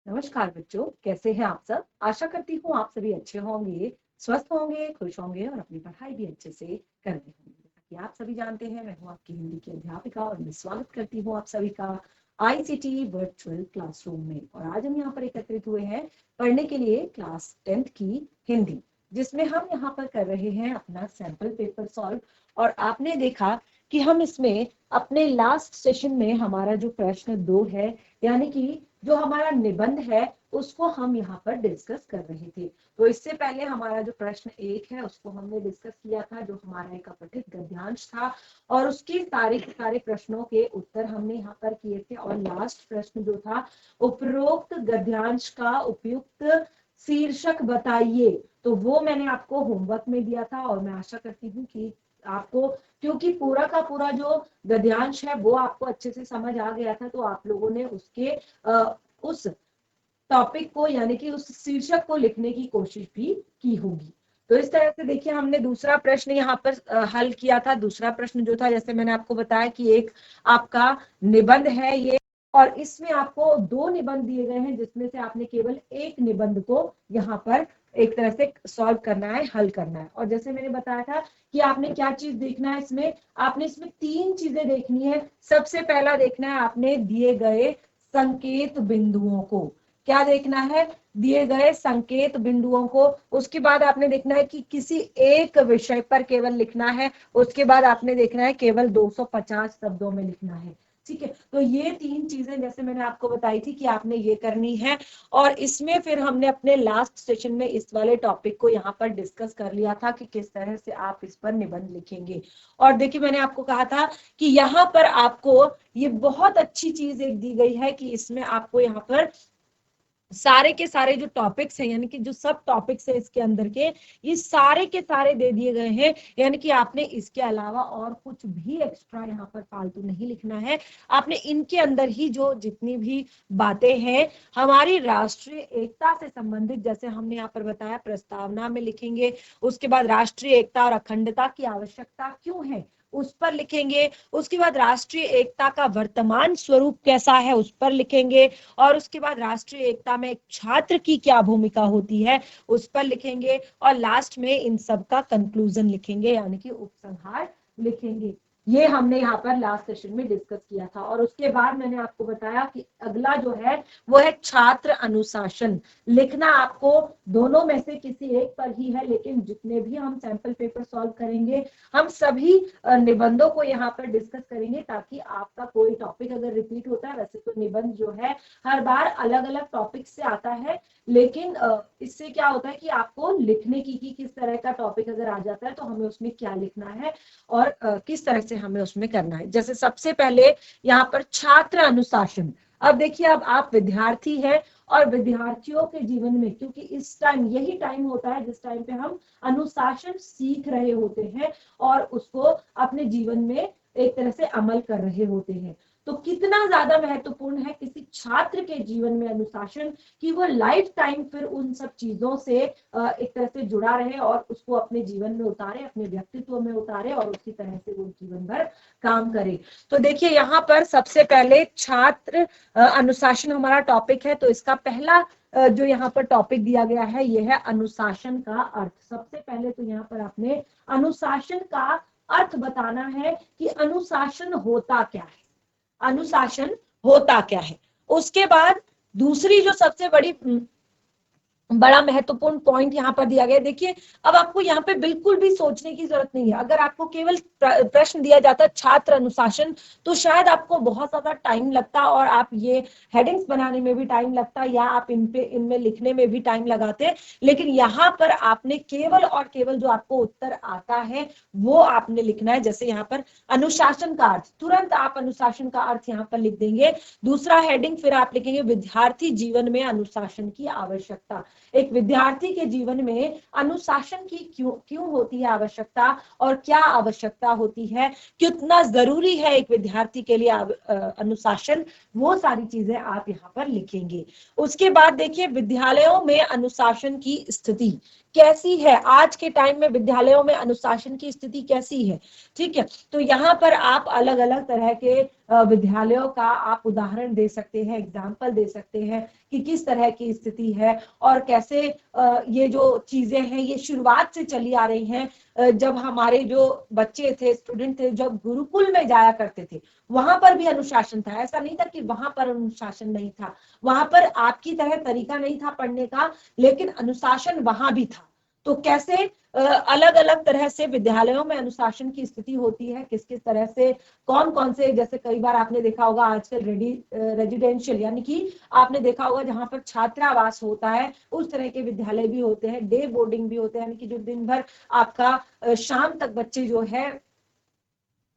नमस्कार बच्चों, कैसे हैं आप सब। आशा करती हूँ आप सभी अच्छे होंगे, स्वस्थ होंगे, खुश होंगे और अपनी पढ़ाई भी अच्छे से कर रहे होंगे। जैसा कि आप सभी जानते हैं, मैं हूँ आपकी हिंदी की अध्यापिका और मैं स्वागत करती हूँ आप सभी का आईसीटी वर्चुअल क्लासरूम में। और आज हम यहाँ पर एकत्रित हुए हैं पढ़ने के लिए क्लास 10th की हिंदी, जिसमें हम यहाँ पर कर रहे हैं अपना सैंपल पेपर सॉल्व। और आपने देखा कि हम इसमें अपने लास्ट सेशन में हमारा जो प्रश्न 2 है, यानी कि जो हमारा निबंध है, उसको हम यहाँ पर डिस्कस कर रहे थे। तो इससे पहले हमारा जो प्रश्न 1 है उसको हमने डिस्कस किया था, जो हमारा एक अपठित गद्यांश था, और उसके सारे के सारे प्रश्नों के उत्तर हमने यहाँ पर किए थे। और लास्ट प्रश्न जो था, उपरोक्त गद्यांश का उपयुक्त शीर्षक बताइए, तो वो मैंने आपको होमवर्क में दिया था। और मैं आशा करती हूँ कि आपको, क्योंकि पूरा का पूरा जो गद्यांश है वो आपको अच्छे से समझ आ गया था, तो आप लोगों ने उसके उस टॉपिक को यानी कि उस शीर्षक को लिखने की कोशिश भी की होगी। तो इस तरह से देखिए, हमने दूसरा प्रश्न यहाँ पर हल किया था। दूसरा प्रश्न जो था, जैसे मैंने आपको बताया कि एक आपका निबंध है ये, और इसमें आपको 2 निबंध दिए गए हैं, जिसमें से आपने केवल एक निबंध को यहाँ पर एक तरह से सॉल्व करना है, हल करना है। और जैसे मैंने बताया था कि आपने क्या चीज देखना है इसमें, आपने इसमें 3 चीजें देखनी है। सबसे पहला देखना है आपने दिए गए संकेत बिंदुओं को। क्या देखना है? दिए गए संकेत बिंदुओं को। उसके बाद आपने देखना है कि किसी एक विषय पर केवल लिखना है। उसके बाद आपने देखना है केवल 250 शब्दों में लिखना है। ठीक है, तो ये 3 चीजें जैसे मैंने आपको बताई थी कि आपने ये करनी है। और इसमें फिर हमने अपने लास्ट सेशन में इस वाले टॉपिक को यहाँ पर डिस्कस कर लिया था कि किस तरह से आप इस पर निबंध लिखेंगे। और देखिए, मैंने आपको कहा था कि यहाँ पर आपको ये बहुत अच्छी चीज एक दी गई है कि इसमें आपको यहाँ पर सारे के सारे जो टॉपिक्स हैं, यानी कि जो सब टॉपिक्स है इसके अंदर के, ये सारे के सारे दे दिए गए हैं। यानी कि आपने इसके अलावा और कुछ भी एक्स्ट्रा यहाँ पर फालतू नहीं लिखना है। आपने इनके अंदर ही जो जितनी भी बातें हैं हमारी राष्ट्रीय एकता से संबंधित, जैसे हमने यहाँ पर बताया, प्रस्तावना में लिखेंगे। उसके बाद राष्ट्रीय एकता और अखंडता की आवश्यकता क्यों है, उस पर लिखेंगे। उसके बाद राष्ट्रीय एकता का वर्तमान स्वरूप कैसा है, उस पर लिखेंगे। और उसके बाद राष्ट्रीय एकता में एक छात्र की क्या भूमिका होती है, उस पर लिखेंगे। और लास्ट में इन सब का कंक्लूजन लिखेंगे, यानी कि उपसंहार लिखेंगे। ये हमने यहाँ पर लास्ट सेशन में डिस्कस किया था। और उसके बाद मैंने आपको बताया कि अगला जो है वो है छात्र अनुशासन। लिखना आपको दोनों में से किसी एक पर ही है, लेकिन जितने भी हम सैंपल पेपर सॉल्व करेंगे, हम सभी निबंधों को यहाँ पर डिस्कस करेंगे, ताकि आपका कोई टॉपिक अगर रिपीट होता है, वैसे तो निबंध जो है हर बार अलग अलग टॉपिक से आता है, लेकिन इससे क्या होता है कि आपको लिखने की कि किस तरह का टॉपिक अगर आ जाता है तो हमें उसमें क्या लिखना है और किस तरह से हमें उसमें करना है। जैसे सबसे पहले यहाँ पर छात्र अनुशासन। अब देखिए, अब आप विद्यार्थी हैं और विद्यार्थियों के जीवन में, क्योंकि इस टाइम यही टाइम होता है जिस टाइम पे हम अनुशासन सीख रहे होते हैं और उसको अपने जीवन में एक तरह से अमल कर रहे होते हैं। तो कितना ज्यादा महत्वपूर्ण है किसी छात्र के जीवन में अनुशासन, कि वो लाइफ टाइम फिर उन सब चीजों से एक तरह से जुड़ा रहे और उसको अपने जीवन में उतारे, अपने व्यक्तित्व में उतारे और उसी तरह से वो जीवन भर काम करे। तो देखिए, यहाँ पर सबसे पहले छात्र अनुशासन हमारा टॉपिक है। तो इसका पहला जो यहाँ पर टॉपिक दिया गया है ये है अनुशासन का अर्थ। सबसे पहले तो यहाँ पर आपने अनुशासन का अर्थ बताना है कि अनुशासन होता क्या है, अनुशासन होता क्या है। उसके बाद दूसरी जो सबसे बड़ा महत्वपूर्ण पॉइंट यहाँ पर दिया गया, देखिए अब आपको यहाँ पे बिल्कुल भी सोचने की जरूरत नहीं है। अगर आपको केवल प्रश्न दिया जाता छात्र अनुशासन, तो शायद आपको बहुत ज्यादा टाइम लगता और आप ये हेडिंग्स बनाने में भी टाइम लगता, या आप इनमें लिखने में भी टाइम लगाते। लेकिन यहाँ पर आपने केवल और केवल जो आपको उत्तर आता है वो आपने लिखना है। जैसे यहाँ पर अनुशासन का अर्थ, तुरंत आप अनुशासन का अर्थ यहाँ पर लिख देंगे। दूसरा हेडिंग फिर आप लिखेंगे विद्यार्थी जीवन में अनुशासन की आवश्यकता। एक विद्यार्थी के जीवन में अनुशासन की क्यों होती है आवश्यकता, और क्या आवश्यकता होती है, कितना जरूरी है एक विद्यार्थी के लिए अनुशासन, वो सारी चीजें आप यहाँ पर लिखेंगे। उसके बाद देखिए, विद्यालयों में अनुशासन की स्थिति कैसी है, आज के टाइम में विद्यालयों में अनुशासन की स्थिति कैसी है। ठीक है, तो यहाँ पर आप अलग अलग तरह के विद्यालयों का आप उदाहरण दे सकते हैं, एग्जाम्पल दे सकते हैं कि किस तरह की स्थिति है और कैसे ये जो चीजें हैं ये शुरुआत से चली आ रही हैं। जब हमारे जो बच्चे थे, स्टूडेंट थे, जब गुरुकुल में जाया करते थे वहां पर भी अनुशासन था। ऐसा नहीं था कि वहां पर अनुशासन नहीं था, वहां पर आपकी तरह तरीका नहीं था पढ़ने का, लेकिन अनुशासन वहां भी था। तो कैसे अलग अलग तरह से विद्यालयों में अनुशासन की स्थिति होती है, किस किस तरह से कौन कौन से, जैसे कई बार आपने देखा होगा आजकल रेजिडेंशियल यानी कि आपने देखा होगा जहां पर छात्रावास होता है, उस तरह के विद्यालय भी होते हैं, डे बोर्डिंग भी होते हैं, यानी कि जो दिन भर आपका शाम तक बच्चे जो है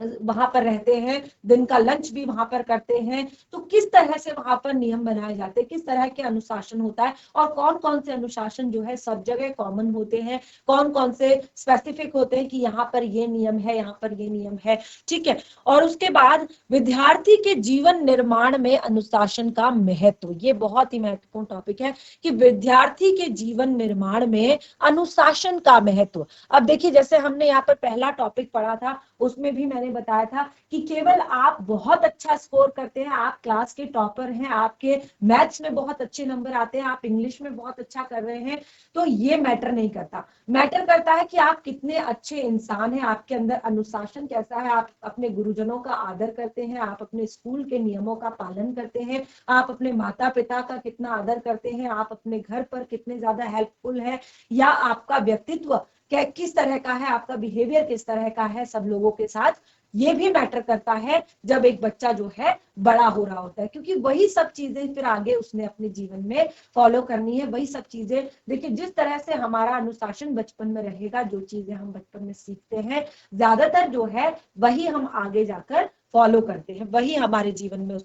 वहां पर रहते हैं, दिन का लंच भी वहां पर करते हैं। तो किस तरह से वहां पर नियम बनाए जाते हैं, किस तरह के अनुशासन होता है और कौन कौन से अनुशासन जो है सब जगह कॉमन होते हैं, कौन कौन से स्पेसिफिक होते हैं कि यहाँ पर ये नियम है, यहाँ पर ये नियम है। ठीक है। और उसके बाद विद्यार्थी के जीवन निर्माण में अनुशासन का महत्व, ये बहुत ही महत्वपूर्ण टॉपिक है कि विद्यार्थी के जीवन निर्माण में अनुशासन का महत्व। अब देखिए जैसे हमने यहाँ पर पहला टॉपिक पढ़ा था, उसमें भी मैंने बताया था कि केवल आप बहुत अच्छा स्कोर करते हैं, आप क्लास के टॉपर हैं, आपके मैथ्स में बहुत अच्छे नंबर आते हैं, आप इंग्लिश में बहुत अच्छा कर रहे हैं, तो ये मैटर नहीं करता। मैटर करता है कि आप कितने अच्छे इंसान हैं, आपके अंदर अनुशासन कैसा है, आप अपने गुरुजनों का आदर करते हैं, आप अपने स्कूल के नियमों का पालन करते हैं, आप अपने माता पिता का कितना आदर करते हैं, आप अपने घर पर कितने ज्यादा हेल्पफुल है, या आपका व्यक्तित्व किस तरह का है, आपका बिहेवियर किस तरह का है सब लोगों के साथ। ये भी मैटर करता है जब एक बच्चा जो है बड़ा हो रहा होता है, क्योंकि वही सब चीजें फिर आगे उसने अपने जीवन में फॉलो करनी है। वही सब चीजें, देखिए जिस तरह से हमारा अनुशासन बचपन में रहेगा, जो चीजें हम बचपन में सीखते हैं ज्यादातर जो है वही हम आगे जाकर फॉलो करते हैं, वही हमारे जीवन में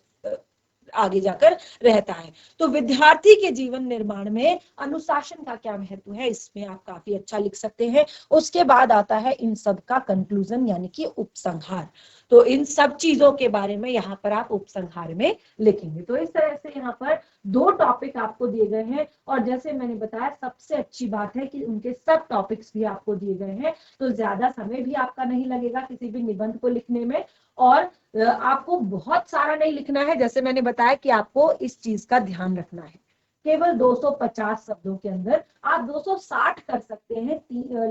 आगे जाकर रहता है। तो विद्यार्थी के जीवन निर्माण में अनुशासन का क्या महत्व है, इसमें आप काफी अच्छा लिख सकते हैं। उसके बाद आता है इन सब का कंक्लूजन यानी कि उपसंहार। तो इन सब चीजों के बारे में यहाँ पर आप उपसंहार में लिखेंगे। तो इस तरह से यहाँ पर 2 टॉपिक आपको दिए गए हैं, और जैसे मैंने बताया सबसे अच्छी बात है कि उनके सब टॉपिक्स भी आपको दिए गए हैं, तो ज्यादा समय भी आपका नहीं लगेगा किसी भी निबंध को लिखने में, और आपको बहुत सारा नहीं लिखना है। जैसे मैंने बताया कि आपको इस चीज का ध्यान रखना है, केवल 250 शब्दों के अंदर आप 260 कर सकते हैं,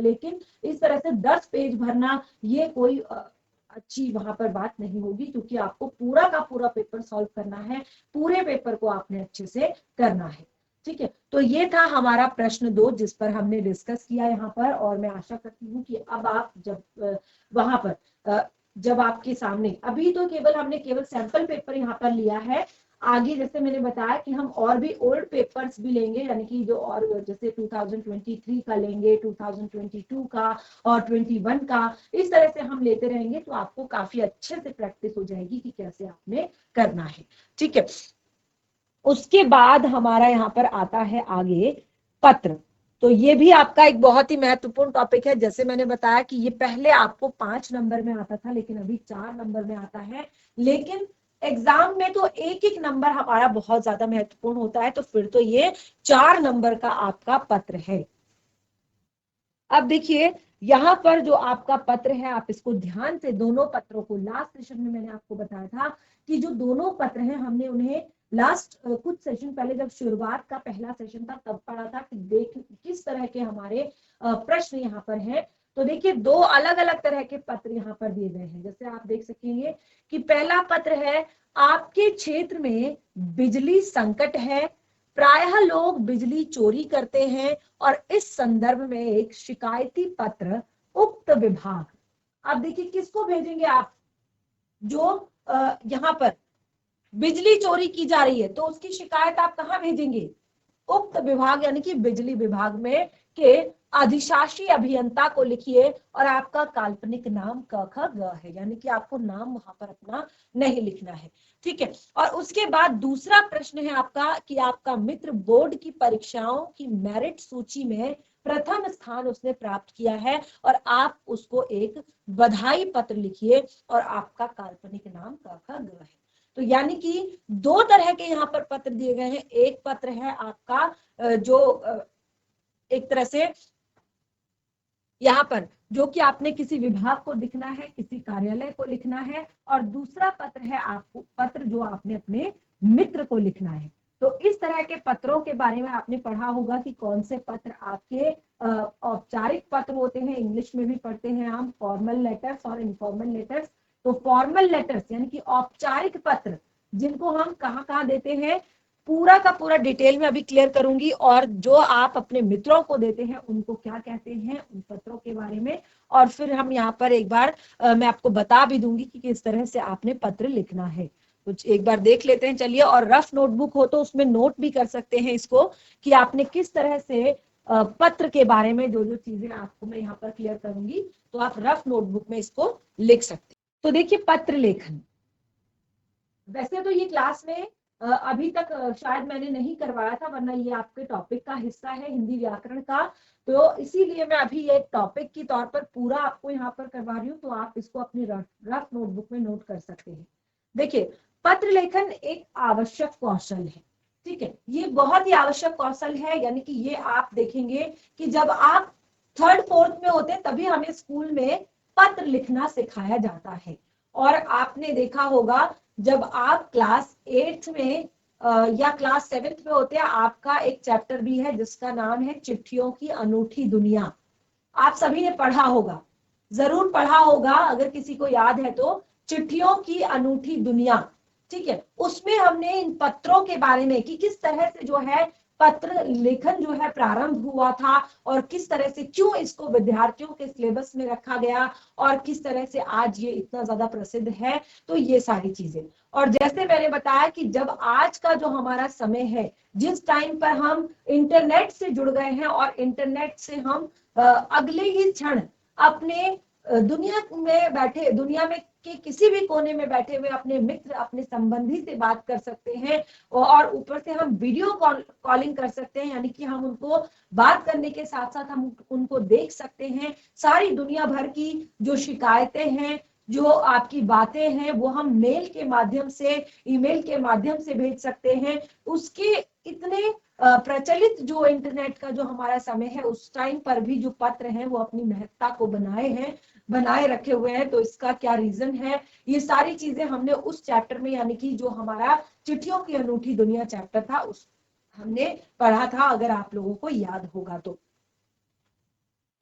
लेकिन इस तरह से 10 पेज भरना ये कोई अच्छी वहां पर बात नहीं होगी, क्योंकि आपको पूरा का पूरा पेपर सॉल्व करना है, पूरे पेपर को आपने अच्छे से करना है। ठीक है। तो ये था हमारा प्रश्न 2 जिस पर हमने डिस्कस किया यहाँ पर, और मैं आशा करती हूँ कि अब आप जब वहां पर जब आपके सामने, अभी तो हमने केवल सैंपल पेपर यहाँ पर लिया है, आगे जैसे मैंने बताया कि हम और भी ओल्ड पेपर्स भी लेंगे, यानी कि जो और जैसे 2023 का लेंगे, 2022 का और 21 का, इस तरह से हम लेते रहेंगे, तो आपको काफी अच्छे से प्रैक्टिस हो जाएगी कि कैसे आपने करना है। ठीक है। उसके बाद हमारा यहाँ पर आता है आगे पत्र। तो ये भी आपका एक बहुत ही महत्वपूर्ण टॉपिक है। जैसे मैंने बताया कि ये पहले आपको 5 नंबर में आता था, लेकिन अभी 4 नंबर में आता है, लेकिन एग्जाम में तो एक एक नंबर हमारा बहुत ज्यादा महत्वपूर्ण होता है, तो फिर तो ये 4 नंबर का आपका पत्र है। अब देखिए यहाँ पर जो आपका पत्र है, आप इसको ध्यान से, दोनों पत्रों को, लास्ट सेशन में मैंने आपको बताया था कि जो दोनों पत्र हैं हमने उन्हें लास्ट कुछ सेशन पहले, जब शुरुआत का पहला सेशन था तब पढ़ा था कि देख किस तरह के हमारे प्रश्न यहाँ पर हैं। तो देखिए 2 अलग अलग तरह के पत्र यहाँ पर दिए गए हैं। जैसे आप देख सकेंगे कि पहला पत्र है, आपके क्षेत्र में बिजली संकट है, प्रायः लोग बिजली चोरी करते हैं, और इस संदर्भ में एक शिकायती पत्र उक्त विभाग। अब देखिए किसको भेजेंगे आप, जो यहाँ पर बिजली चोरी की जा रही है, तो उसकी शिकायत आप कहाँ भेजेंगे, उक्त विभाग यानी कि बिजली विभाग में के अधिशासी अभियंता को लिखिए, और आपका काल्पनिक नाम क ख ग है, यानी कि आपको नाम वहां पर अपना नहीं लिखना है। ठीक है। और उसके बाद दूसरा प्रश्न है आपका कि आपका मित्र बोर्ड की परीक्षाओं की मेरिट सूची में प्रथम स्थान उसने प्राप्त किया है, और आप उसको एक बधाई पत्र लिखिए, और आपका काल्पनिक नाम क ख ग है। तो यानी कि 2 तरह के यहाँ पर पत्र दिए गए हैं। एक पत्र है आपका जो एक तरह से यहाँ पर जो कि आपने किसी विभाग को लिखना है, किसी कार्यालय को लिखना है, और दूसरा पत्र है आपको पत्र जो आपने अपने मित्र को लिखना है। तो इस तरह के पत्रों के बारे में आपने पढ़ा होगा कि कौन से पत्र आपके औपचारिक पत्र होते हैं, इंग्लिश में भी पढ़ते हैं हम फॉर्मल लेटर्स और इनफॉर्मल लेटर्स। तो फॉर्मल लेटर्स यानी कि औपचारिक पत्र जिनको हम कहाँ देते हैं, पूरा का पूरा डिटेल में अभी क्लियर करूंगी, और जो आप अपने मित्रों को देते हैं उनको क्या कहते हैं, उन पत्रों के बारे में। और फिर हम यहाँ पर एक बार मैं आपको बता भी दूंगी कि किस तरह से आपने पत्र लिखना है। कुछ एक बार देख लेते हैं चलिए। और रफ नोटबुक हो तो उसमें नोट भी कर सकते हैं इसको कि आपने किस तरह से पत्र के बारे में जो जो चीजें आपको मैं यहाँ पर क्लियर करूंगी, तो आप रफ नोटबुक में इसको लिख सकते हैं। तो देखिए पत्र लेखन, वैसे तो ये क्लास में अभी तक शायद मैंने नहीं करवाया था, वरना ये आपके टॉपिक का हिस्सा है हिंदी व्याकरण का, तो इसीलिए मैं अभी ये टॉपिक के तौर पर पूरा आपको यहाँ पर करवा रही हूँ। तो आप इसको अपनी रफ नोटबुक में नोट कर सकते हैं। देखिए पत्र लेखन एक आवश्यक कौशल है, ठीक है, ये बहुत ही आवश्यक कौशल है। यानी कि ये आप देखेंगे कि जब आप 3rd 4th में होते हैं तभी हमें स्कूल में पत्र लिखना सिखाया जाता है। और आपने देखा होगा जब आप क्लास 8th में या क्लास 7th में होते हैं, आपका एक चैप्टर भी है जिसका नाम है चिट्ठियों की अनूठी दुनिया। आप सभी ने पढ़ा होगा, जरूर पढ़ा होगा, अगर किसी को याद है तो, चिट्ठियों की अनूठी दुनिया, ठीक है। उसमें हमने इन पत्रों के बारे में कि किस तरह से जो है पत्र लेखन जो है प्रारंभ हुआ था, और किस तरह से क्यों इसको विद्यार्थियों के सिलेबस में रखा गया, और किस तरह से आज ये इतना ज्यादा प्रसिद्ध है। तो ये सारी चीजें, और जैसे मैंने बताया कि जब आज का जो हमारा समय है, जिस टाइम पर हम इंटरनेट से जुड़ गए हैं और इंटरनेट से हम अगले ही क्षण अपने दुनिया में के किसी भी कोने में बैठे हुए अपने मित्र, अपने संबंधी से बात कर सकते हैं, और ऊपर से हम वीडियो कॉलिंग कर सकते हैं, यानी कि हम उनको बात करने के साथ साथ हम उनको देख सकते हैं। सारी दुनिया भर की जो शिकायतें हैं, जो आपकी बातें हैं, वो हम मेल के माध्यम से, ईमेल के माध्यम से भेज सकते हैं। उसके इतने प्रचलित जो इंटरनेट का जो हमारा समय है, उस टाइम पर भी जो पत्र हैं वो अपनी महत्ता को बनाए रखे हुए हैं। तो इसका क्या रीजन है, ये सारी चीजें हमने उस चैप्टर में, यानी कि जो हमारा चिट्ठियों की अनूठी दुनिया चैप्टर था, उस हमने पढ़ा था, अगर आप लोगों को याद होगा तो।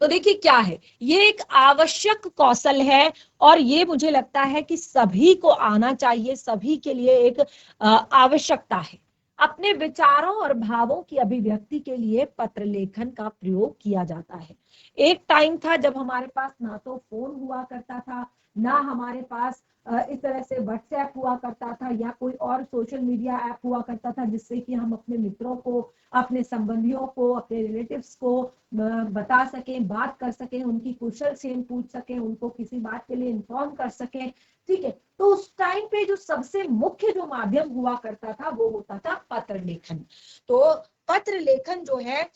तो देखिए क्या है, ये एक आवश्यक कौशल है, और ये मुझे लगता है कि सभी को आना चाहिए, सभी के लिए एक आवश्यकता है। अपने विचारों और भावों की अभिव्यक्ति के लिए पत्र लेखन का प्रयोग किया जाता है। एक टाइम था जब हमारे पास ना तो फोन हुआ करता था, ना हमारे पास इस तरह से व्हाट्सएप हुआ करता था, या कोई और सोशल मीडिया ऐप हुआ करता था जिससे कि हम अपने मित्रों को, अपने संबंधियों को, अपने रिलेटिव्स को बता सकें, बात कर सकें, उनकी कुशल क्षेम पूछ सकें, उनको किसी बात के लिए इन्फॉर्म कर सकें, ठीक है। तो उस टाइम पे जो सबसे मुख्य जो माध्यम हुआ करता था वो होता था पत्र लेखन। तो पत्र लेखन जो है,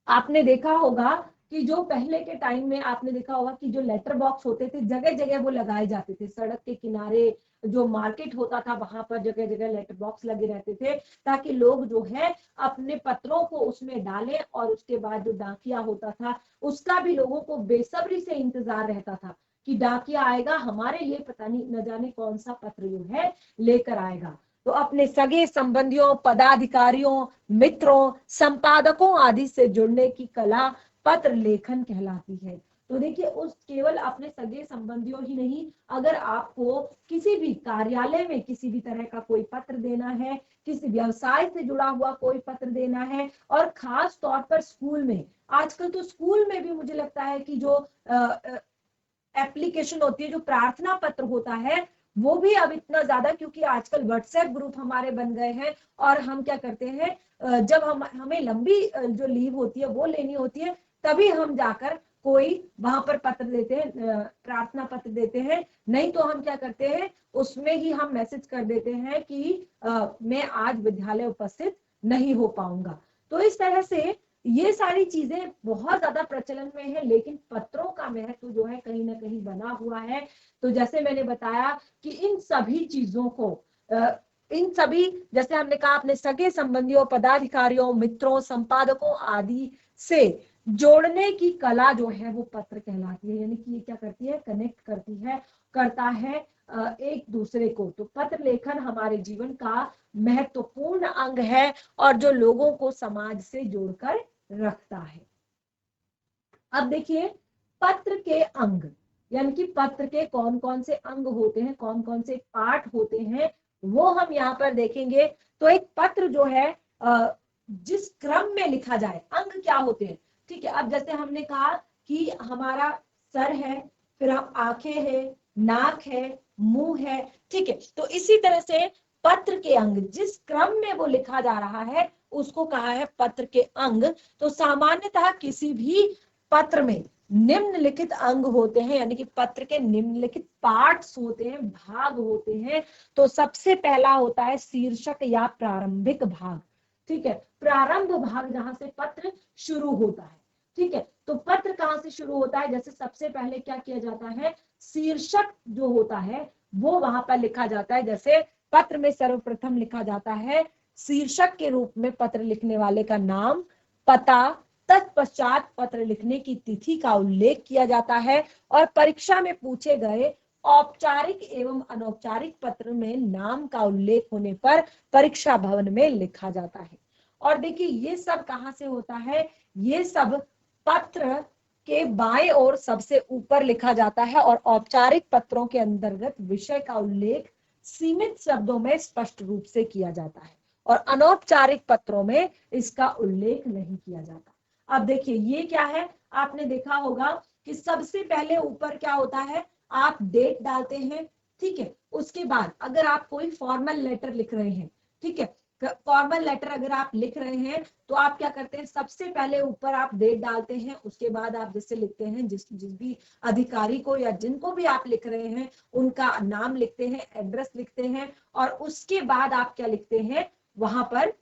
आपने देखा होगा कि जो पहले के टाइम में आपने देखा होगा कि जो लेटर बॉक्स होते थे जगह जगह वो लगाए जाते थे, सड़क के किनारे जो मार्केट होता था वहां पर जगह जगह लेटर बॉक्स लगे रहते थे, ताकि लोग जो है अपने पत्रों को उसमें डालें। और उसके बाद जो डाकिया होता था उसका भी लोगों को बेसब्री से इंतजार रहता था कि डाकिया आएगा हमारे लिए, पता नहीं न जाने कौन सा पत्र जो है लेकर आएगा। तो अपने सगे संबंधियों, पदाधिकारियों, मित्रों, संपादकों आदि से जुड़ने की कला पत्र लेखन कहलाती है। तो देखिए उस केवल अपने सगे संबंधियों ही नहीं, अगर आपको किसी भी कार्यालय में किसी भी तरह का कोई पत्र देना है, किसी व्यवसाय से जुड़ा हुआ कोई पत्र देना है, और खास तौर पर स्कूल में, आजकल तो स्कूल में भी मुझे लगता है कि जो एप्लीकेशन होती है, जो प्रार्थना पत्र होता है, वो भी अब इतना ज्यादा, क्योंकि आजकल व्हाट्सएप ग्रुप हमारे बन गए हैं, और हम क्या करते हैं, जब हमें लंबी जो लीव होती है वो लेनी होती है, तभी हम जाकर कोई वहां पर पत्र देते हैं, प्रार्थना पत्र देते हैं। नहीं तो हम क्या करते हैं, उसमें ही हम मैसेज कर देते हैं कि मैं आज विद्यालय उपस्थित नहीं हो पाऊंगा। तो इस तरह से ये सारी चीजें बहुत ज्यादा प्रचलन में है, लेकिन पत्रों का महत्व जो है कहीं ना कहीं बना हुआ है। तो जैसे मैंने बताया कि इन सभी चीजों को, इन सभी, जैसे हमने कहा, अपने सगे संबंधियों, पदाधिकारियों, मित्रों, संपादकों आदि से जोड़ने की कला जो है वो पत्र कहलाती है। यानी कि ये क्या करती है, कनेक्ट करती है, करता है एक दूसरे को। तो पत्र लेखन हमारे जीवन का महत्वपूर्ण अंग है और जो लोगों को समाज से जोड़कर रखता है। अब देखिए पत्र के अंग, यानी कि पत्र के कौन कौन से अंग होते हैं, कौन कौन से पार्ट होते हैं, वो हम यहाँ पर देखेंगे। तो एक पत्र जो है जिस क्रम में लिखा जाए, अंग क्या होते हैं, ठीक है। अब जैसे हमने कहा कि हमारा सर है, फिर हम आंखें हैं, नाक है, मुंह है, ठीक है। तो इसी तरह से पत्र के अंग जिस क्रम में वो लिखा जा रहा है उसको कहा है पत्र के अंग। तो सामान्यतः किसी भी पत्र में निम्नलिखित अंग होते हैं, यानी कि पत्र के निम्नलिखित पार्ट्स होते हैं, भाग होते हैं। तो सबसे पहला होता है शीर्षक या प्रारंभिक भाग, ठीक है। प्रारंभ भाग जहां से पत्र शुरू होता है, ठीक है। तो पत्र कहां से शुरू होता है, जैसे सबसे पहले क्या किया जाता है, शीर्षक जो होता है वो वहां पर लिखा जाता है। जैसे पत्र में सर्वप्रथम लिखा जाता है शीर्षक के रूप में पत्र लिखने वाले का नाम, पता, तत्पश्चात पत्र लिखने की तिथि का उल्लेख किया जाता है और परीक्षा में पूछे गए औपचारिक एवं अनौपचारिक पत्र में नाम का उल्लेख होने पर परीक्षा भवन में लिखा जाता है। और देखिए ये सब कहां से होता है, ये सब पत्र के बाएं ओर सबसे ऊपर लिखा जाता है और औपचारिक पत्रों के अंतर्गत विषय का उल्लेख सीमित शब्दों में स्पष्ट रूप से किया जाता है और अनौपचारिक पत्रों में इसका उल्लेख नहीं किया जाता। अब देखिए ये क्या है, आपने देखा होगा कि सबसे पहले ऊपर क्या होता है, आप डेट डालते हैं, ठीक है। उसके बाद अगर आप कोई फॉर्मल लेटर लिख रहे हैं, ठीक है, फॉर्मल लेटर अगर आप लिख रहे हैं तो आप क्या करते हैं, सबसे पहले ऊपर आप डेट डालते हैं, उसके बाद आप जिससे लिखते हैं, जिस भी अधिकारी को या जिनको भी आप लिख रहे हैं उनका नाम लिखते हैं, एड्रेस लिखते हैं और उसके बाद आप क्या लिखते हैं, वहां पर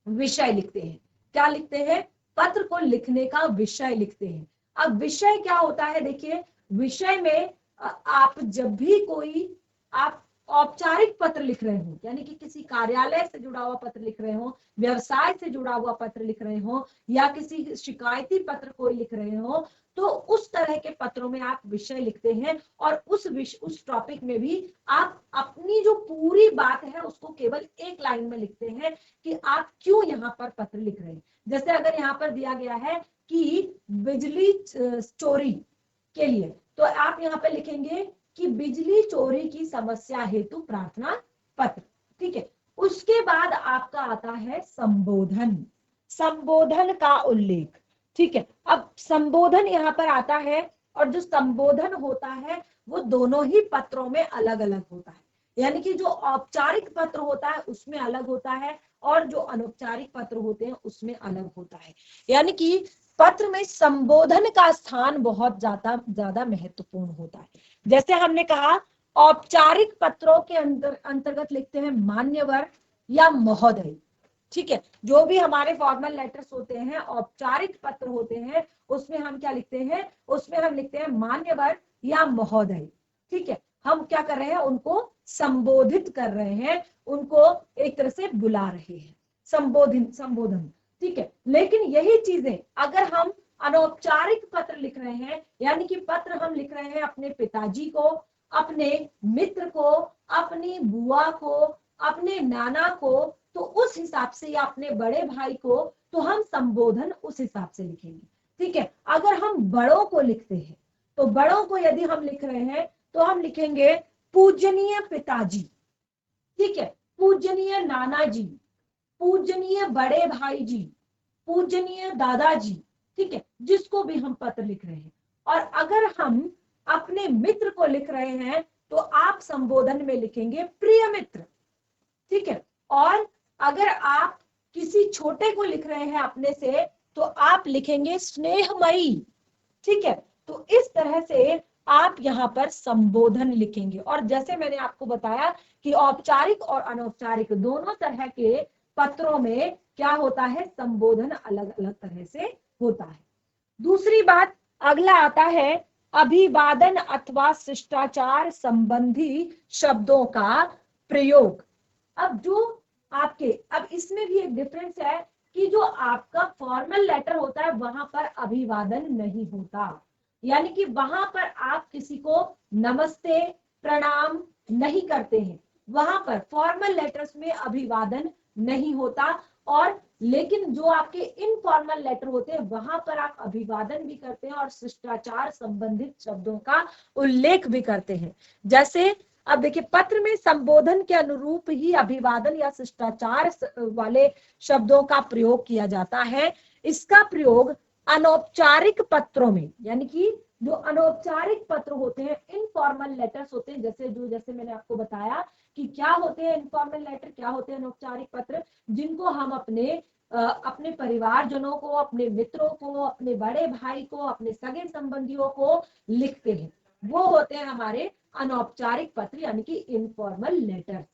विषय लिखते हैं। क्या लिखते हैं, पत्र को लिखने का विषय लिखते हैं। अब विषय क्या होता है, देखिए विषय में आप जब भी कोई आप औपचारिक पत्र लिख रहे हो, यानी कि किसी कार्यालय से जुड़ा हुआ पत्र लिख रहे हो, व्यवसाय से जुड़ा हुआ पत्र लिख रहे हो या किसी शिकायती पत्र कोई लिख रहे हो, तो उस तरह के पत्रों में आप विषय लिखते हैं और उस टॉपिक में भी आप अपनी जो पूरी बात है उसको केवल एक लाइन में लिखते हैं कि आप क्यों यहाँ पर पत्र लिख रहे हैं। जैसे अगर यहाँ पर दिया गया है कि बिजली चोरी के लिए, तो आप यहाँ पर लिखेंगे कि बिजली चोरी की समस्या हेतु प्रार्थना पत्र, ठीक है। उसके बाद आपका आता है संबोधन, संबोधन का उल्लेख, ठीक है। अब संबोधन यहाँ पर आता है और जो संबोधन होता है वो दोनों ही पत्रों में अलग अलग होता है, यानी कि जो औपचारिक पत्र होता है उसमें अलग होता है और जो अनौपचारिक पत्र होते हैं उसमें अलग होता है। यानी कि पत्र में संबोधन का स्थान बहुत ज्यादा महत्वपूर्ण होता है। जैसे हमने कहा औपचारिक पत्रों के अंतर्गत लिखते हैं मान्यवर या महोदय, ठीक है। जो भी हमारे फॉर्मल लेटर्स होते हैं, औपचारिक पत्र होते हैं, उसमें हम क्या लिखते हैं, उसमें हम लिखते हैं मान्यवर या महोदय, ठीक है। हम क्या कर रहे हैं, उनको संबोधित कर रहे हैं, उनको एक तरह से बुला रहे हैं, संबोधन, ठीक है। लेकिन यही चीजें अगर हम अनौपचारिक पत्र लिख रहे हैं, यानी कि पत्र हम लिख रहे हैं अपने पिताजी को, अपने मित्र को, अपनी बुआ को, अपने नाना को, तो उस हिसाब से या अपने बड़े भाई को, तो हम संबोधन उस हिसाब से लिखेंगे, ठीक है। अगर हम बड़ों को लिखते हैं तो बड़ों को यदि हम लिख रहे हैं तो हम लिखेंगे पूजनीय पिताजी, ठीक है, पूजनीय नाना जी, पूजनीय बड़े भाई जी, पूजनीय दादाजी, ठीक है, जिसको भी हम पत्र लिख रहे हैं। और अगर हम अपने मित्र को लिख रहे हैं तो आप संबोधन में लिखेंगे प्रिय मित्र, ठीक है। और अगर आप किसी छोटे को लिख रहे हैं अपने से तो आप लिखेंगे स्नेहमयी, ठीक है। तो इस तरह से आप यहाँ पर संबोधन लिखेंगे। और जैसे मैंने आपको बताया कि औपचारिक और अनौपचारिक दोनों तरह के पत्रों में क्या होता है, संबोधन अलग अलग तरह से होता है। दूसरी बात, अगला आता है अभिवादन अथवा शिष्टाचार संबंधी शब्दों का प्रयोग। अब जो आपके, अब इसमें भी एक डिफरेंस है कि जो आपका फॉर्मल लेटर होता है वहां पर अभिवादन नहीं होता, यानी कि वहां पर आप किसी को नमस्ते प्रणाम नहीं करते हैं, वहां पर फॉर्मल लेटर्स में अभिवादन नहीं होता। और लेकिन जो आपके इनफॉर्मल लेटर होते हैं वहां पर आप अभिवादन भी करते हैं और शिष्टाचार संबंधित शब्दों का उल्लेख भी करते हैं। जैसे अब देखिए, पत्र में संबोधन के अनुरूप ही अभिवादन या शिष्टाचार वाले शब्दों का प्रयोग किया जाता है। इसका प्रयोग अनौपचारिक पत्रों में, यानी कि जो अनौपचारिक पत्र होते हैं, इनफॉर्मल लेटर्स होते हैं, जैसे मैंने आपको बताया कि क्या होते हैं इनफॉर्मल लेटर, क्या होते हैं अनौपचारिक पत्र, जिनको हम अपने परिवारजनों को, अपने मित्रों को, अपने बड़े भाई को, अपने सगे संबंधियों को लिखते हैं, वो होते हैं हमारे अनौपचारिक पत्र, यानी कि इनफॉर्मल लेटर।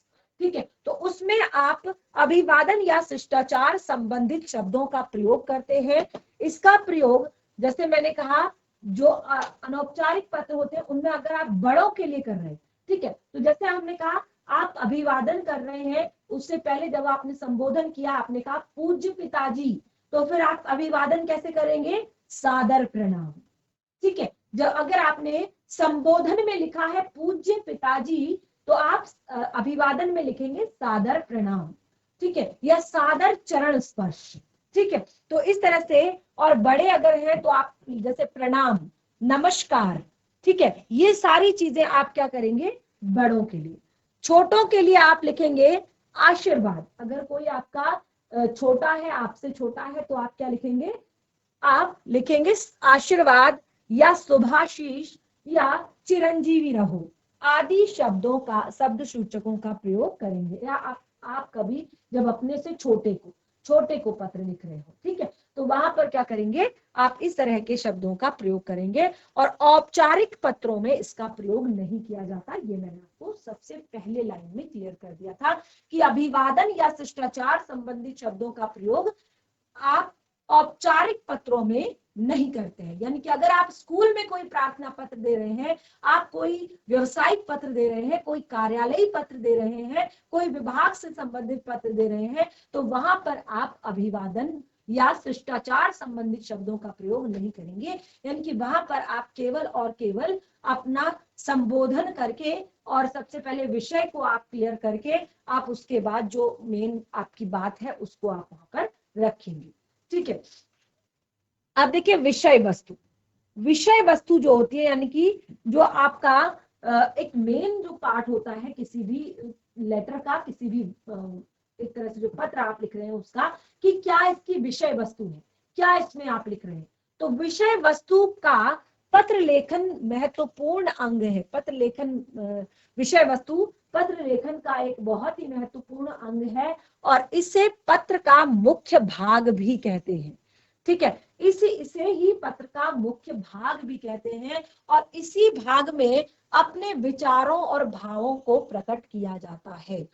ठीक है, तो उसमें आप अभिवादन या शिष्टाचार संबंधित शब्दों का प्रयोग करते हैं। इसका प्रयोग, जैसे मैंने कहा, जो अनौपचारिक पत्र होते हैं उनमें अगर आप बड़ों के लिए कर रहे हैं, ठीक है, तो जैसे हमने कहा आप अभिवादन कर रहे हैं, उससे पहले जब आपने संबोधन किया आपने कहा पूज्य पिताजी, तो फिर आप अभिवादन कैसे करेंगे? सादर प्रणाम। ठीक है, जब अगर आपने संबोधन में लिखा है पूज्य पिताजी, तो आप अभिवादन में लिखेंगे सादर प्रणाम। ठीक है, या सादर चरण स्पर्श। ठीक है, तो इस तरह से, और बड़े अगर हैं तो आप जैसे प्रणाम, नमस्कार। ठीक है, ये सारी चीजें आप क्या करेंगे बड़ों के लिए। छोटों के लिए आप लिखेंगे आशीर्वाद। अगर कोई आपका छोटा है, आपसे छोटा है, तो आप क्या लिखेंगे? आप लिखेंगे आशीर्वाद या शुभाशीष या चिरंजीवी रहो आदि शब्दों का, शब्द सूचकों का प्रयोग करेंगे। या आप कभी जब अपने से छोटे को पत्र लिख रहे हो, ठीक है, तो वहां पर क्या करेंगे? आप इस तरह के शब्दों का प्रयोग करेंगे। और औपचारिक पत्रों में इसका प्रयोग नहीं किया जाता। ये मैंने आपको सबसे पहले लाइन में क्लियर कर दिया था कि अभिवादन या शिष्टाचार संबंधित शब्दों का प्रयोग आप औपचारिक पत्रों में नहीं करते हैं। यानी कि अगर आप स्कूल में कोई प्रार्थना पत्र दे रहे हैं, आप कोई व्यवसायिक पत्र दे रहे हैं, कोई कार्यालयी पत्र दे रहे हैं, कोई विभाग से संबंधित पत्र दे रहे हैं, तो वहां पर आप अभिवादन या शिष्टाचार संबंधित शब्दों का प्रयोग नहीं करेंगे। यानी कि वहां पर आप केवल और केवल अपना संबोधन करके और सबसे पहले विषय को आप क्लियर करके आप उसके बाद जो मेन आपकी बात है उसको आप वहां पर रखेंगे। ठीक है, अब देखिए विषय वस्तु जो होती है, यानी कि जो आपका एक मेन जो पार्ट होता है किसी भी लेटर का, किसी भी एक तरह से जो पत्र आप लिख रहे हैं उसका, कि क्या इसकी विषय वस्तु है, क्या इसमें आप लिख रहे हैं। तो विषय वस्तु का पत्र लेखन महत्वपूर्ण अंग है। पत्र लेखन, विषय वस्तु पत्र लेखन का एक बहुत ही महत्वपूर्ण अंग है और इसे पत्र का मुख्य भाग भी कहते हैं। ठीक है, इसे ही पत्र का मुख्य भाग भी कहते हैं और इसी भाग में अपने विचारों और भावों को प्रकट किया जाता है।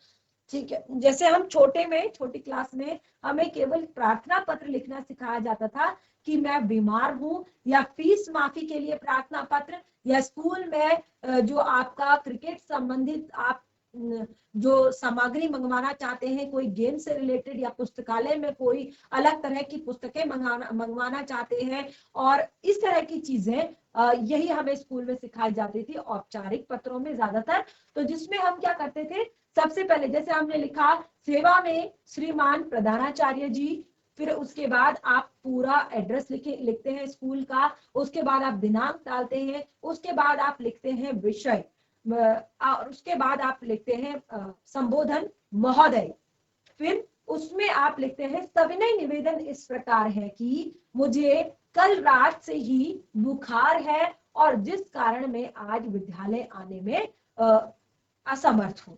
ठीक है, जैसे हम छोटी क्लास में हमें केवल प्रार्थना पत्र लिखना सिखाया जाता था कि मैं बीमार हूं, या फीस माफी के लिए प्रार्थना पत्र, या स्कूल में जो आपका क्रिकेट संबंधित आप जो सामग्री मंगवाना चाहते हैं, कोई गेम से रिलेटेड, या पुस्तकालय में कोई अलग तरह की पुस्तकें मंगवाना चाहते हैं, और इस तरह की चीजें यही हमें स्कूल में सिखाई जाती थी औपचारिक पत्रों में ज्यादातर। तो जिसमें हम क्या करते थे, सबसे पहले जैसे हमने लिखा सेवा में श्रीमान प्रधानाचार्य जी, फिर उसके बाद आप पूरा एड्रेस लिखते हैं स्कूल का, उसके बाद आप दिनांक डालते हैं, उसके बाद आप लिखते हैं विषय, और उसके बाद आप लिखते हैं संबोधन महोदय, फिर उसमें आप लिखते हैं सविनय निवेदन इस प्रकार है कि मुझे कल रात से ही बुखार है और जिस कारण मैं आज विद्यालय आने में असमर्थ हूं,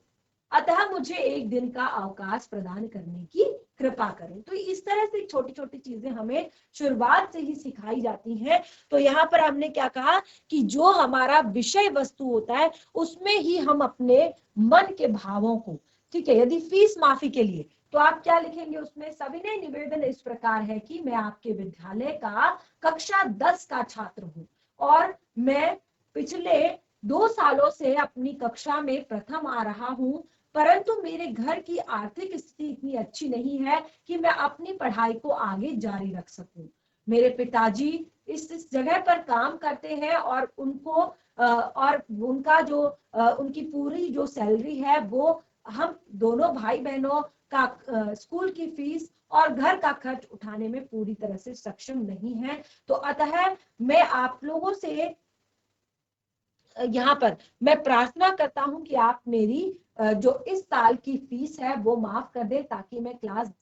अतः मुझे एक दिन का अवकाश प्रदान करने की कृपा करें। तो इस तरह से छोटी छोटी चीजें हमें शुरुआत से ही सिखाई जाती हैं। तो यहाँ पर हमने क्या कहा कि जो हमारा विषय वस्तु होता है उसमें ही हम अपने मन के भावों को, ठीक है, यदि फीस माफी के लिए तो आप क्या लिखेंगे उसमें, सविनय निवेदन इस प्रकार है कि मैं आपके विद्यालय का कक्षा 10 का छात्र हूँ और मैं पिछले 2 सालों से अपनी कक्षा में प्रथम आ रहा हूँ, परंतु मेरे घर की आर्थिक स्थिति इतनी अच्छी नहीं है कि मैं अपनी पढ़ाई को आगे जारी रख सकूं। मेरे पिताजी इस जगह पर काम करते हैं और और उनका जो उनकी पूरी जो सैलरी है वो हम दोनों भाई बहनों का स्कूल की फीस और घर का खर्च उठाने में पूरी तरह से सक्षम नहीं है। तो अतः मैं आप लोगों से यहाँ पर मैं प्रार्थना करता हूं कि आप मेरी जो इस साल की फीस है वो माफ कर दे, ताकि मैं क्लास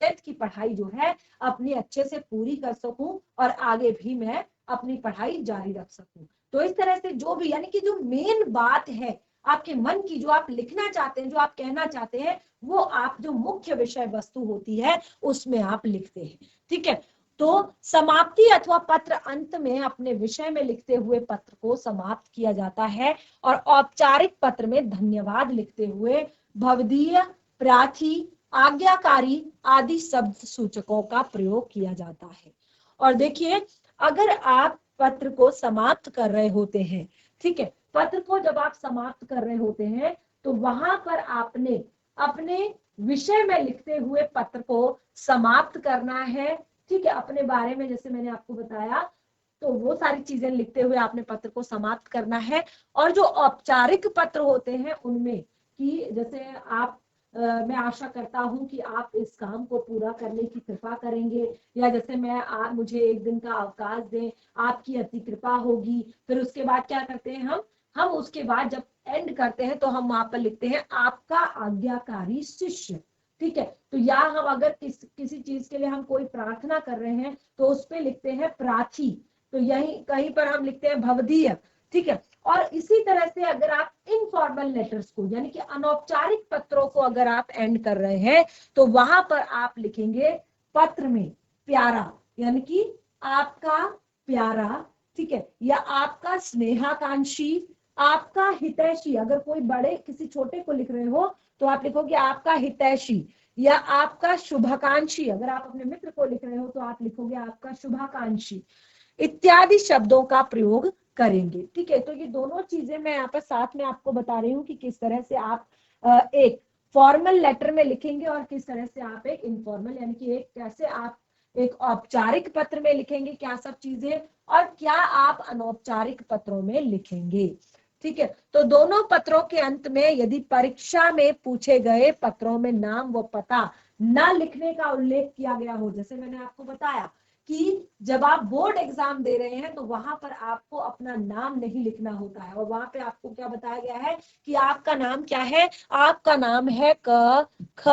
10th की पढ़ाई जो है अपनी अच्छे से पूरी कर सकूं और आगे भी मैं अपनी पढ़ाई जारी रख सकूं। तो इस तरह से जो भी, यानी कि जो मेन बात है आपके मन की, जो आप लिखना चाहते हैं, जो आप कहना चाहते हैं, वो आप जो मुख्य विषय वस्तु होती है उसमें आप लिखते हैं। ठीक है, तो समाप्ति अथवा पत्र अंत में अपने विषय में लिखते हुए पत्र को समाप्त किया जाता है और औपचारिक पत्र में धन्यवाद लिखते हुए भवदीय, प्रार्थी, आज्ञाकारी आदि शब्द सूचकों का प्रयोग किया जाता है। और देखिए, अगर आप पत्र को समाप्त कर रहे होते हैं, ठीक है, पत्र को जब आप समाप्त कर रहे होते हैं तो वहां पर आपने अपने विषय में लिखते हुए पत्र को समाप्त करना है। ठीक है, अपने बारे में जैसे मैंने आपको बताया, तो वो सारी चीजें लिखते हुए आपने पत्र को समाप्त करना है। और जो औपचारिक पत्र होते हैं उनमें कि जैसे आप मैं आशा करता हूं कि आप इस काम को पूरा करने की कृपा करेंगे, या जैसे मुझे एक दिन का अवकाश दें, आपकी अति कृपा होगी। फिर उसके बाद क्या करते हैं हम उसके बाद जब एंड करते हैं तो हम वहां पर लिखते हैं आपका आज्ञाकारी शिष्य। ठीक है, तो या हम अगर किसी चीज के लिए हम कोई प्रार्थना कर रहे हैं तो उस पे लिखते हैं प्रार्थी, तो यही कहीं पर हम लिखते हैं भवदीय। ठीक है, और इसी तरह से अगर आप इनफॉर्मल लेटर्स को, यानी कि अनौपचारिक पत्रों को अगर आप एंड कर रहे हैं तो वहां पर आप लिखेंगे पत्र में प्यारा, यानी कि आपका प्यारा। ठीक है, या आपका स्नेहाकांक्षी, आपका हितैषी। अगर कोई बड़े किसी छोटे को लिख रहे हो तो आप लिखोगे आपका हितैषी, या आपका शुभाकांक्षी। अगर आप अपने मित्र को लिख रहे हो तो आप लिखोगे आपका शुभाकांक्षी, इत्यादि शब्दों का प्रयोग करेंगे। ठीक है, तो ये दोनों चीजें मैं यहाँ पर साथ में आपको बता रही हूँ कि किस तरह से आप एक फॉर्मल लेटर में लिखेंगे और किस तरह से आप एक इनफॉर्मल, यानी कि एक कैसे आप एक औपचारिक पत्र में लिखेंगे क्या सब चीजें, और क्या आप अनौपचारिक पत्रों में लिखेंगे। ठीक है, तो दोनों पत्रों के अंत में यदि परीक्षा में पूछे गए पत्रों में नाम व पता न लिखने का उल्लेख किया गया हो, जैसे मैंने आपको बताया कि जब आप बोर्ड एग्जाम दे रहे हैं तो वहां पर आपको अपना नाम नहीं लिखना होता है, और वहां पे आपको क्या बताया गया है कि आपका नाम क्या है, आपका नाम है क, ख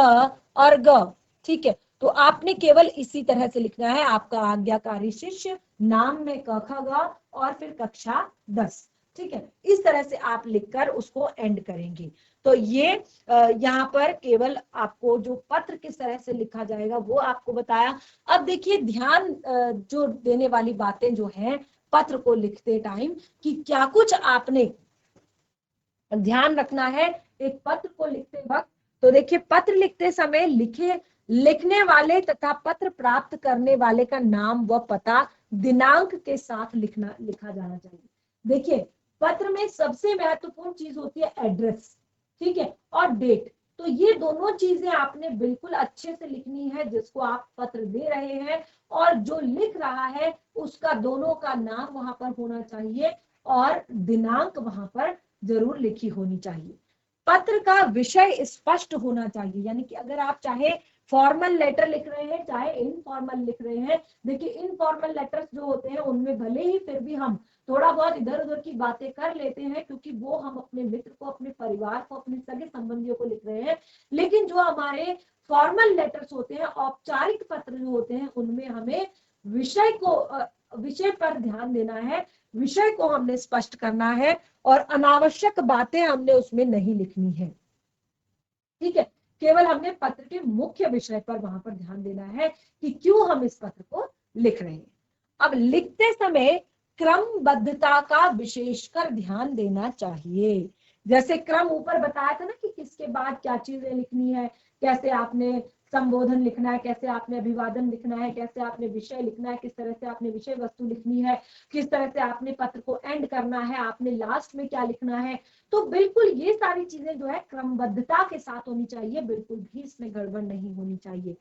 और ग। ठीक है, तो आपने केवल इसी तरह से लिखना है, आपका आज्ञाकारी शिष्य, नाम में क ख ग और फिर कक्षा 10। ठीक है, इस तरह से आप लिखकर उसको एंड करेंगे। तो ये यहाँ पर केवल आपको जो पत्र किस तरह से लिखा जाएगा वो आपको बताया। अब देखिए, ध्यान जो देने वाली बातें जो हैं पत्र को लिखते टाइम, कि क्या कुछ आपने ध्यान रखना है एक पत्र को लिखते वक्त। तो देखिए, पत्र लिखते समय लिखने वाले तथा पत्र प्राप्त करने वाले का नाम व पता दिनांक के साथ लिखा जाना चाहिए। देखिए, पत्र में सबसे महत्वपूर्ण चीज होती है एड्रेस, ठीक है, और डेट। तो ये दोनों चीजें आपने बिल्कुल अच्छे से लिखनी है, जिसको आप पत्र दे रहे हैं और जो लिख रहा है उसका, दोनों का नाम वहां पर होना चाहिए और दिनांक वहां पर जरूर लिखी होनी चाहिए। पत्र का विषय स्पष्ट होना चाहिए, यानी कि अगर आप चाहे फॉर्मल लेटर लिख रहे हैं चाहे इनफॉर्मल लिख रहे हैं, देखिए इनफॉर्मल लेटर्स जो होते हैं उनमें भले ही फिर भी हम थोड़ा बहुत इधर उधर की बातें कर लेते हैं, क्योंकि वो हम अपने मित्र को, अपने परिवार को, अपने सगे संबंधियों को लिख रहे हैं। लेकिन जो हमारे फॉर्मल लेटर्स होते हैं, औपचारिक पत्र जो होते हैं, उनमें हमें विषय पर ध्यान देना है, विषय को हमने स्पष्ट करना है और अनावश्यक बातें हमने उसमें नहीं लिखनी है। ठीक है, केवल हमने पत्र के मुख्य विषय पर वहां पर ध्यान देना है कि क्यों हम इस पत्र को लिख रहे हैं। अब लिखते समय क्रमबद्धता का विशेषकर ध्यान देना चाहिए। जैसे क्रम ऊपर बताया था ना कि किसके बाद क्या चीजें लिखनी है, कैसे आपने संबोधन लिखना है, कैसे आपने अभिवादन लिखना है, कैसे आपने विषय लिखना है, किस तरह से आपने विषय वस्तु लिखनी है, किस तरह से आपने पत्र को एंड करना है, आपने लास्ट में क्या लिखना है। तो बिल्कुल ये सारी चीजें जो है क्रमबद्धता के साथ होनी चाहिए, बिल्कुल भी इसमें गड़बड़ नहीं होनी चाहिए।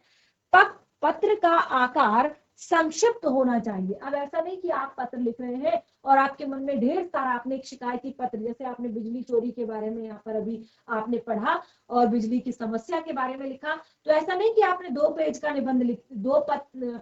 पत्र का आकार संक्षिप्त होना चाहिए। अब ऐसा नहीं कि आप पत्र लिख रहे हैं और आपके मन में ढेर सारा, आपने एक शिकायती पत्र, जैसे आपने बिजली चोरी के बारे में यहाँ पर अभी आपने पढ़ा और बिजली की समस्या के बारे में लिखा, तो ऐसा नहीं कि आपने 2 पेज का निबंध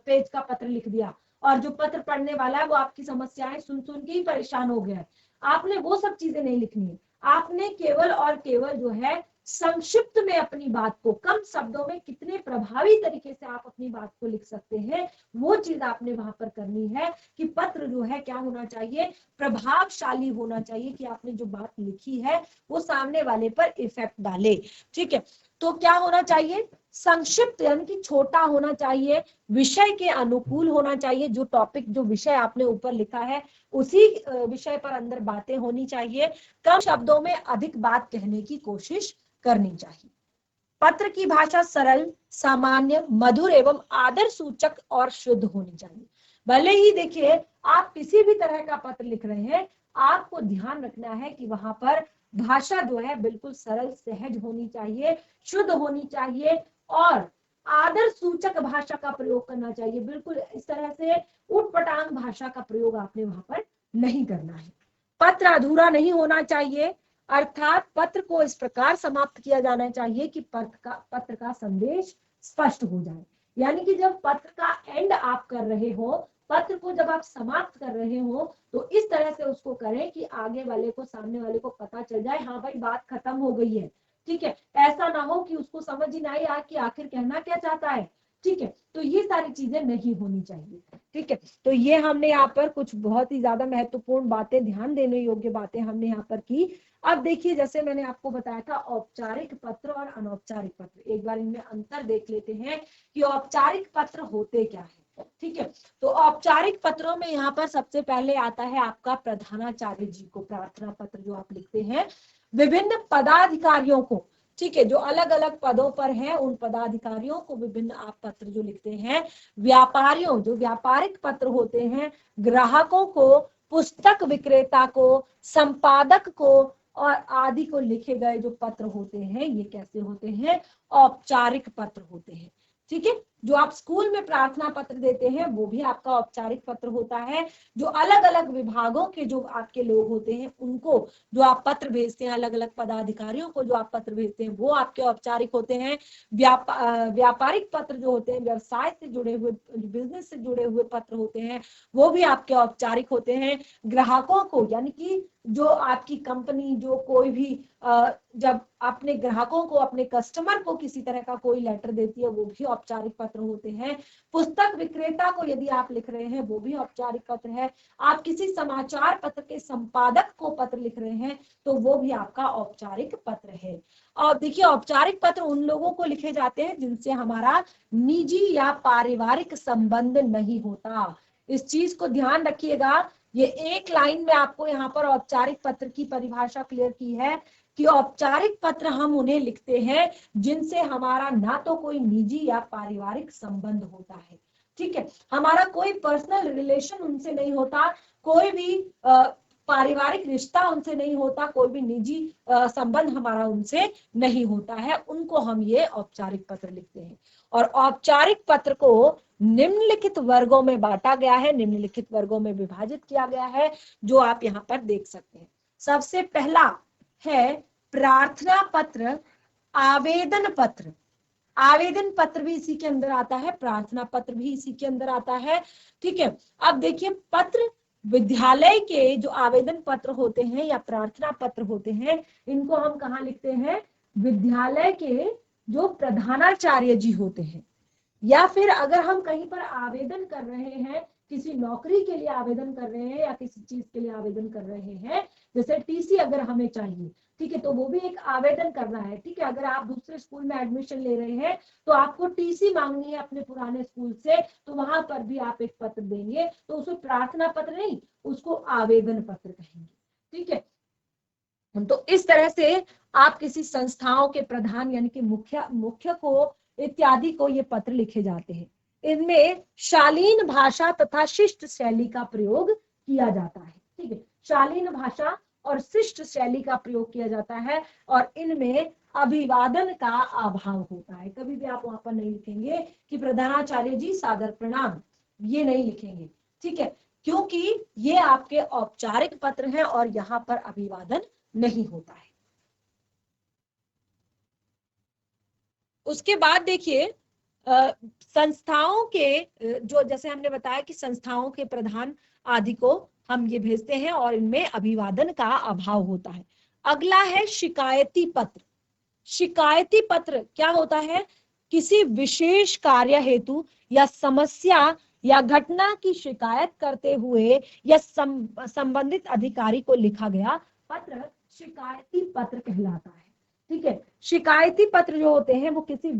पेज का पत्र लिख दिया और जो पत्र पढ़ने वाला है वो आपकी समस्याएं सुन सुन के ही परेशान हो गया है। आपने वो सब चीजें नहीं लिखनी है। आपने केवल और केवल जो है संक्षिप्त में अपनी बात को, कम शब्दों में कितने प्रभावी तरीके से आप अपनी बात को लिख सकते हैं, वो चीज आपने वहां पर करनी है कि पत्र जो है क्या होना चाहिए, प्रभावशाली होना चाहिए, कि आपने जो बात लिखी है वो सामने वाले पर इफेक्ट डाले। ठीक है, तो क्या होना चाहिए, संक्षिप्त यानी कि छोटा होना चाहिए, विषय के अनुकूल होना चाहिए, जो टॉपिक जो विषय आपने ऊपर लिखा है उसी विषय पर अंदर बातें होनी चाहिए, कम शब्दों में अधिक बात कहने की कोशिश करनी चाहिए। पत्र की भाषा सरल, सामान्य, मधुर एवं आदर सूचक और शुद्ध होनी चाहिए। भले ही देखिए आप किसी भी तरह का पत्र लिख रहे हैं, आपको ध्यान रखना है कि वहां पर भाषा जो है बिल्कुल सरल सहज होनी चाहिए, शुद्ध होनी चाहिए और आदर सूचक भाषा का प्रयोग करना चाहिए। बिल्कुल इस तरह से उटपटांग भाषा का प्रयोग आपने वहां पर नहीं करना है। पत्र अधूरा नहीं होना चाहिए, अर्थात पत्र को इस प्रकार समाप्त किया जाना चाहिए कि पत्र का संदेश स्पष्ट हो जाए। यानी कि जब पत्र का एंड आप कर रहे हो, पत्र को जब आप समाप्त कर रहे हो, तो इस तरह से उसको करें कि आगे वाले को, सामने वाले को पता चल जाए, हाँ भाई बात खत्म हो गई है। ठीक है, ऐसा ना हो कि उसको समझ ही ना आए कि आखिर कहना क्या चाहता है। ठीक है, तो ये सारी चीजें नहीं होनी चाहिए। ठीक है, तो ये हमने यहाँ पर कुछ बहुत ही ज्यादा महत्वपूर्ण बातें, ध्यान देने योग्य बातें हमने यहाँ पर की। अब देखिए, जैसे मैंने आपको बताया था औपचारिक पत्र और अनौपचारिक पत्र, एक बार इनमें अंतर देख लेते हैं कि औपचारिक पत्र होते क्या है। ठीक है, तो औपचारिक पत्रों में यहाँ पर सबसे पहले आता है आपका प्रधानाचार्य जी को प्रार्थना पत्र जो आप लिखते हैं, विभिन्न पदाधिकारियों को, ठीक है, जो अलग अलग पदों पर हैं उन पदाधिकारियों को विभिन्न आप पत्र जो लिखते हैं, व्यापारियों, जो व्यापारिक पत्र होते हैं, ग्राहकों को, पुस्तक विक्रेता को, संपादक को और आदि को लिखे गए जो पत्र होते हैं, ये कैसे होते हैं, औपचारिक पत्र होते हैं। ठीक है, जो आप स्कूल में प्रार्थना पत्र देते हैं वो भी आपका औपचारिक पत्र होता है। जो अलग अलग विभागों के जो आपके लोग होते हैं उनको जो आप पत्र भेजते हैं, अलग अलग पदाधिकारियों को जो आप पत्र भेजते हैं वो आपके औपचारिक होते हैं। व्यापारिक पत्र जो होते हैं, व्यवसाय से जुड़े हुए, बिजनेस से जुड़े हुए पत्र होते हैं, वो भी आपके औपचारिक होते हैं। ग्राहकों को, यानी कि जो आपकी कंपनी, जो कोई भी जब अपने ग्राहकों को, अपने कस्टमर को किसी तरह का कोई लेटर देती है, वो भी औपचारिक पत्र होते हैं। पुस्तक विक्रेता को यदि आप लिख रहे हैं, वो भी औपचारिक पत्र है। आप किसी समाचार पत्र के संपादक को पत्र लिख रहे हैं तो वो भी आपका औपचारिक पत्र है। और देखिए, औपचारिक पत्र उन लोगों को लिखे जाते हैं जिनसे हमारा निजी या पारिवारिक संबंध नहीं होता। इस चीज को ध्यान रखिएगा। ये एक लाइन में आपको यहाँ पर औपचारिक पत्र की परिभाषा क्लियर की है कि औपचारिक पत्र हम उन्हें लिखते हैं जिनसे हमारा ना तो कोई निजी या पारिवारिक संबंध होता है। ठीक है, हमारा कोई पर्सनल रिलेशन उनसे नहीं होता, कोई भी पारिवारिक रिश्ता उनसे नहीं होता, कोई भी निजी संबंध हमारा उनसे नहीं होता है, उनको हम ये औपचारिक पत्र लिखते हैं। और औपचारिक पत्र को निम्नलिखित वर्गों में बांटा गया है, निम्नलिखित वर्गों में विभाजित किया गया है, जो आप यहाँ पर देख सकते हैं। सबसे पहला है प्रार्थना पत्र, आवेदन पत्र। आवेदन पत्र भी इसी के अंदर आता है, प्रार्थना पत्र भी इसी के अंदर आता है। ठीक है, अब देखिए, पत्र विद्यालय के जो आवेदन पत्र होते हैं या प्रार्थना पत्र होते हैं, इनको हम कहाँ लिखते हैं, विद्यालय के जो प्रधानाचार्य जी होते हैं, या फिर अगर हम कहीं पर आवेदन कर रहे हैं, किसी नौकरी के लिए आवेदन कर रहे हैं या किसी चीज के लिए आवेदन कर रहे हैं, जैसे टीसी अगर हमें चाहिए, ठीक है, तो वो भी एक आवेदन करना है। ठीक है, अगर आप दूसरे स्कूल में एडमिशन ले रहे हैं तो आपको टीसी मांगनी है अपने पुराने स्कूल से, तो वहां पर भी आप एक पत्र देंगे, तो उसको प्रार्थना पत्र नहीं, उसको आवेदन पत्र कहेंगे। ठीक है, तो इस तरह से आप किसी संस्थाओं के प्रधान यानी कि मुख्य को इत्यादि को ये पत्र लिखे जाते हैं। इनमें शालीन भाषा तथा शिष्ट शैली का प्रयोग किया जाता है। ठीक है, शालीन भाषा और शिष्ट शैली का प्रयोग किया जाता है और इनमें अभिवादन का अभाव होता है। कभी भी आप वहां पर नहीं लिखेंगे कि प्रधानाचार्य जी सादर प्रणाम, ये नहीं लिखेंगे। ठीक है, क्योंकि ये आपके औपचारिक पत्र हैं और यहाँ पर अभिवादन नहीं होता है। उसके बाद देखिए संस्थाओं के जो जैसे हमने बताया कि संस्थाओं के प्रधान आदि को हम ये भेजते हैं और इनमें अभिवादन का अभाव होता है। अगला है शिकायती पत्र। शिकायती पत्र क्या होता है? किसी विशेष कार्य हेतु या समस्या या घटना की शिकायत करते हुए या संबंधित अधिकारी को लिखा गया पत्र शिकायती पत्र कहलाता है। ठीक है, शिकायती पत्र जो होते हैं वो किसी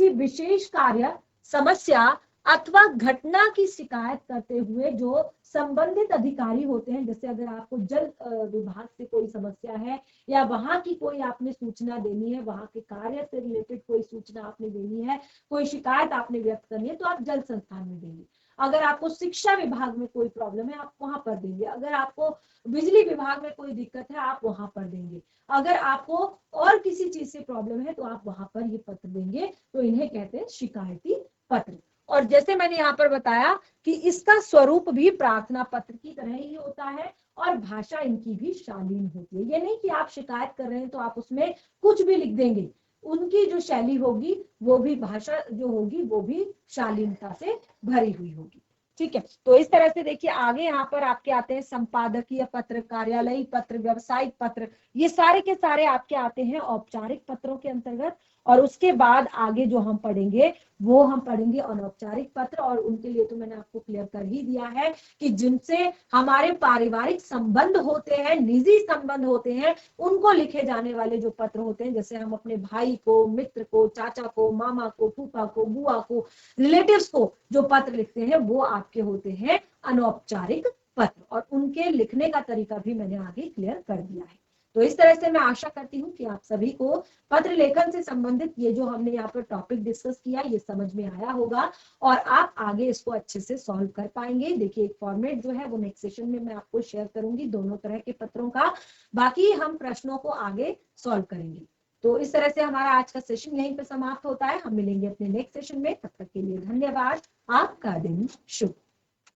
विशेष कार्य, समस्या अथवा घटना की शिकायत करते हुए जो संबंधित अधिकारी होते हैं, जैसे अगर आपको जल विभाग से कोई समस्या है या वहां की कोई आपने सूचना देनी है, वहां के कार्य से रिलेटेड कोई सूचना आपने देनी है, कोई शिकायत आपने व्यक्त करनी है, तो आप जल संस्थान में देंगे। अगर आपको शिक्षा विभाग में कोई प्रॉब्लम है आप वहां पर देंगे। अगर आपको बिजली विभाग में कोई दिक्कत है आप वहां पर देंगे। अगर आपको और किसी चीज से प्रॉब्लम है तो आप वहां पर ये पत्र देंगे। तो इन्हें कहते हैं शिकायती पत्र। और जैसे मैंने यहाँ पर बताया कि इसका स्वरूप भी प्रार्थना पत्र की तरह ही होता है और भाषा इनकी भी शालीन होती है। ये नहीं कि आप शिकायत कर रहे हैं तो आप उसमें कुछ भी लिख देंगे। उनकी जो शैली होगी वो भी, भाषा जो होगी वो भी शालीनता से भरी हुई होगी। ठीक है, तो इस तरह से देखिए आगे यहाँ पर आपके आते हैं संपादकीय पत्र, कार्यालयी पत्र, व्यावसायिक पत्र। ये सारे के सारे आपके आते हैं औपचारिक पत्रों के अंतर्गत। और उसके बाद आगे जो हम पढ़ेंगे वो हम पढ़ेंगे अनौपचारिक पत्र। और उनके लिए तो मैंने आपको क्लियर कर ही दिया है कि जिनसे हमारे पारिवारिक संबंध होते हैं, निजी संबंध होते हैं, उनको लिखे जाने वाले जो पत्र होते हैं, जैसे हम अपने भाई को, मित्र को, चाचा को, मामा को, फूफा को, बुआ को, रिलेटिव्स को जो पत्र लिखते हैं वो आपके होते हैं अनौपचारिक पत्र। और उनके लिखने का तरीका भी मैंने आगे क्लियर कर दिया है। तो इस तरह से मैं आशा करती हूँ कि आप सभी को पत्र लेखन से संबंधित ये जो हमने यहाँ पर टॉपिक डिस्कस किया ये समझ में आया होगा और आप आगे इसको अच्छे से सॉल्व कर पाएंगे। देखिए एक फॉर्मेट जो है वो नेक्स्ट सेशन में मैं आपको शेयर करूंगी दोनों तरह के पत्रों का। बाकी हम प्रश्नों को आगे सॉल्व करेंगे। तो इस तरह से हमारा आज का सेशन यहीं पर समाप्त होता है। हम मिलेंगे अपने नेक्स्ट सेशन में। तब तक के लिए धन्यवाद। आपका दिन शुभ।